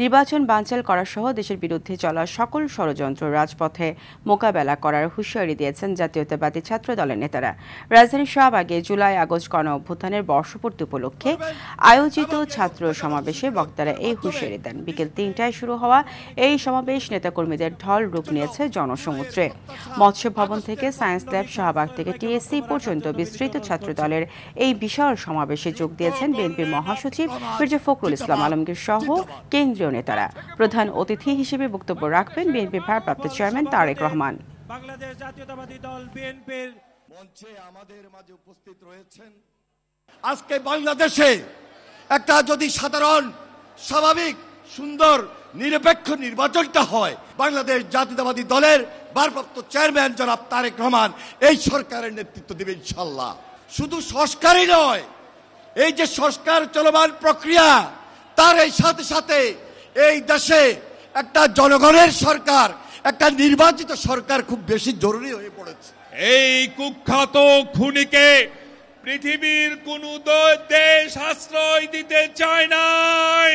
নির্বাচন বানচাল করা সহ দেশের বিরুদ্ধে চলা সকল ষড়যন্ত্র রাজপথে মোকাবেলা করার হুঁশিয়ারি দিয়েছেন জাতীয়তাবাদী ছাত্র দলের নেতারা। রাজধানীর শাহবাগে জুলাই আগস্ট গণ অভ্যুত্থানের বর্ষপূর্তি উপলক্ষে আয়োজিত ছাত্র সমাবেশে বক্তারা এই হুঁশিয়ারি দেন। বিকেল ৩টায় শুরু হওয়া এই সমাবেশ নেতাকর্মীদের ঢল রূপ নিয়েছে জনসমুদ্রে। মৎস্য ভবন থেকে সায়েন্স ল্যাব, শাহবাগ থেকে টিএসসি পর্যন্ত বিস্তৃত ছাত্র দলের এই বিশাল সমাবেশে যোগ দিয়েছেন বিএনপির মহাসচিব মির্জা ফখরুল ইসলাম আলমগীর সহ কেন্দ্রীয় নেতারা। প্রধান অতিথি হিসেবে বক্তব্য রাখবেন বিএনপির ভারপ্রাপ্ত চেয়ারম্যান তারেক রহমান। বাংলাদেশ জাতীয়তাবাদী দল বিএনপির মঞ্চে আমাদের মাঝে উপস্থিত রয়েছেন। আজকে বাংলাদেশে একটা যদি সাধারণ, স্বাভাবিক, সুন্দর, নিরপেক্ষ নির্বাচনটা হয়, বাংলাদেশ জাতীয়তাবাদী দলের ভারপ্রাপ্ত চেয়ারম্যান জনাব তারেক রহমান এই সরকারের নেতৃত্ব দেবে ইনশাআল্লাহ। শুধু সংস্কারই নয়, এই যে সংস্কার চলমান প্রক্রিয়া, তার এই সাথে সাথে এই দেশে একটা জনগণের সরকার, একটা নির্বাচিত সরকার খুব বেশি জরুরি হয়ে পড়েছে। এই কুখ্যাত খুনিকে পৃথিবীর কোন দেশ আশ্রয় দিতে চায় নাই।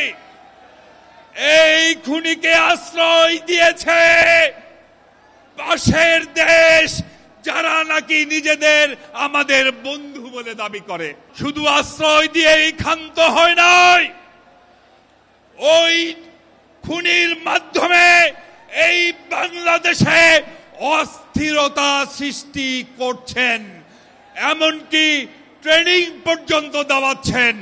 এই খুনিকে আশ্রয় দিয়েছে পাশের দেশ, যারা নাকি নিজেদের আমাদের বন্ধু বলে দাবি করে। শুধু আশ্রয় দিয়েই ক্ষান্ত হয় নাই, ওই খুনির মাধ্যমে এই বাংলাদেশে অস্থিরতা সৃষ্টি করছেন, এমনকি ট্রেনিং পর্যন্ত দেওয়াচ্ছেন।